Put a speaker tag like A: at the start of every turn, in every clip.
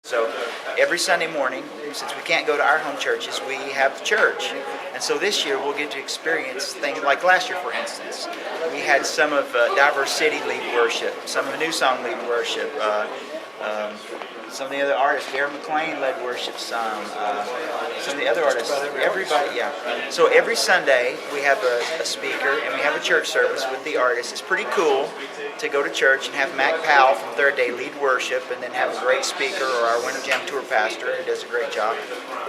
A: So every Sunday morning, since we can't go to our home churches, we have church. And so this year we'll get to experience things like last year, for instance. We had some of Diverse City lead worship, some of Newsong lead worship, some of the other artists. Darren McLean led worship some of the other artists. Everybody, yeah. So every Sunday we have a speaker and we have a church service with the artists. It's pretty cool to go to church and have Mac Powell from Third Day lead worship, and then have a great speaker, or our Winter Jam tour pastor who does a great job,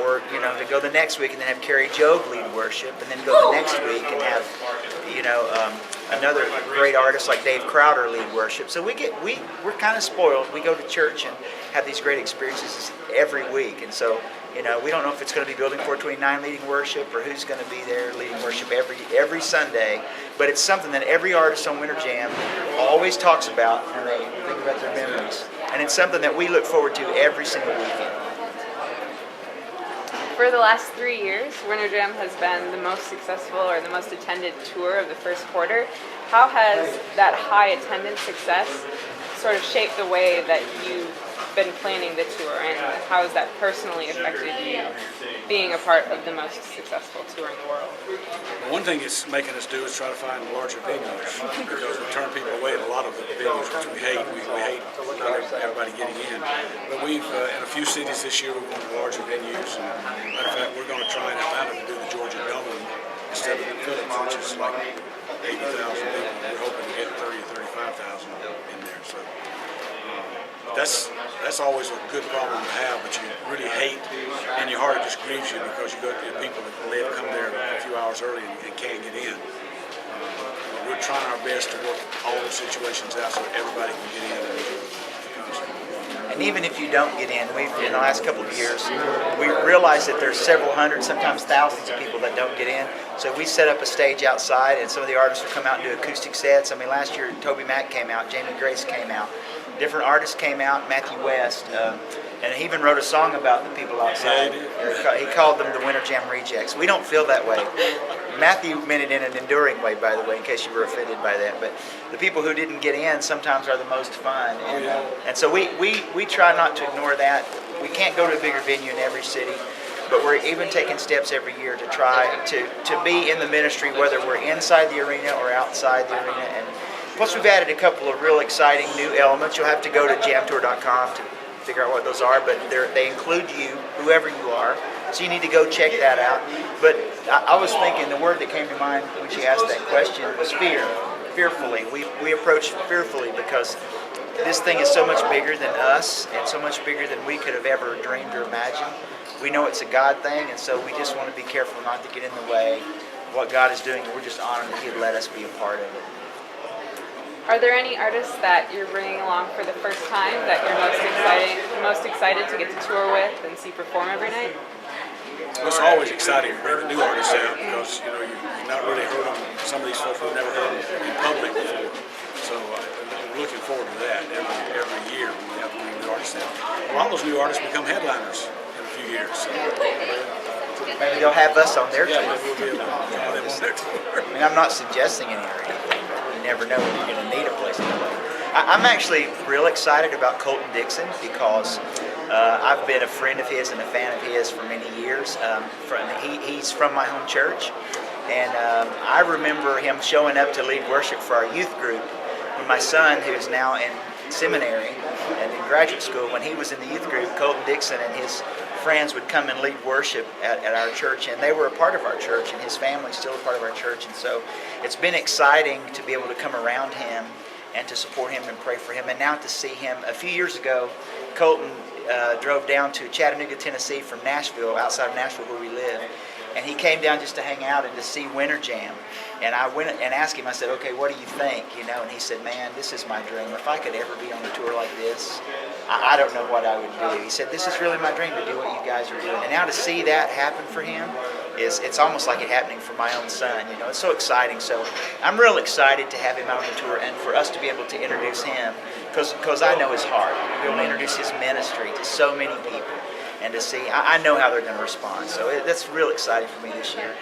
A: or to go the next week and then have Carrie Job lead worship, and then go the next week and have another great artist like Dave Crowder lead worship. So we're kind of spoiled. We go to church and have these great experiences every week, and so we don't know if it's going to be Building 429 leading worship or who's going to be there leading worship every Sunday, but it's something that every artist on Winter Jam always talks about when they think about their memories, and it's something that we look forward to every single weekend.
B: For the last 3 years, Winter Jam has been the most successful or the most attended tour of the first quarter. How has that high attendance success sort of shaped the way that you've been planning the tour, and how has that personally affected you being a part of the most successful tour in the world?
C: One thing it's making us do is try to find larger venues, because we turn people away at a lot of the venues, which we hate. We hate not everybody getting in. But we've, in a few cities this year, we're going to larger venues. And matter of fact, we're going to try out to do the Georgia Dome instead of the Phillips, which is like 80,000 people. We're hoping to get 30 or 35,000 in there. So that's always a good problem to have, but you really hate, and your heart just grieves you, because you got people that live come there a few hours early and can't get in. We're trying our best to work all those situations out so everybody can get in and enjoy the concert.
A: And even if you don't get in, in the last couple of years, we realize that there's several hundred, sometimes thousands of people that don't get in. So we set up a stage outside, and some of the artists will come out and do acoustic sets. I mean, last year Toby Mac came out, Jamie Grace came out. Different artists came out, Matthew West, and he even wrote a song about the people outside. He called them the Winter Jam Rejects. We don't feel that way. Matthew meant it in an enduring way, by the way, in case you were offended by that. But the people who didn't get in sometimes are the most fun. And so we try not to ignore that. We can't go to a bigger venue in every city, but we're even taking steps every year to try to be in the ministry, whether we're inside the arena or outside the arena. And plus, we've added a couple of real exciting new elements. You'll have to go to jamtour.com to figure out what those are, but they include you, whoever you are. So you need to go check that out. But I was thinking, the word that came to mind when she asked that question was fear. Fearfully. We approach fearfully, because this thing is so much bigger than us and so much bigger than we could have ever dreamed or imagined. We know it's a God thing, and so we just want to be careful not to get in the way of what God is doing. We're just honored that He'd let us be a part of it.
B: Are there any artists that you're bringing along for the first time that you're most excited to get to tour with and see perform every night?
C: Well, it's always exciting to bring the new artists out, because you've not really heard them. Some of these folks we've never heard in public before. So we're looking forward to that every year when we have new artists out. A lot of those new artists become headliners in a few years. So
A: maybe they'll have us on their tour.
C: Yeah, we'll be able to have them on their tour.
A: I mean, I'm not suggesting any or anything. You never know when you're going to need a place to play. I'm actually real excited about Colton Dixon, because I've been a friend of his and a fan of his for many years. He's from my home church, and I remember him showing up to lead worship for our youth group when my son, who's now in seminary and in graduate school, when he was in the youth group, Colton Dixon and his friends would come and lead worship at our church, and they were a part of our church, and his family's still a part of our church. And so it's been exciting to be able to come around him and to support him and pray for him, and now to see him. A few years ago, Colton drove down to Chattanooga, Tennessee from Nashville, outside of Nashville where we live, and he came down just to hang out and to see Winter Jam. And I went and asked him, I said, okay, what do you think? And he said, man, this is my dream. If I could ever be on a tour like this, I don't know what I would do. He said, this is really my dream, to do what you guys are doing. And now to see that happen for him, it's almost like it happening for my own son. It's so exciting. So I'm real excited to have him out on the tour, and for us to be able to introduce him, because I know his heart. Be able to introduce his ministry to so many people, and to see, I know how they're going to respond. So that's real exciting for me this year.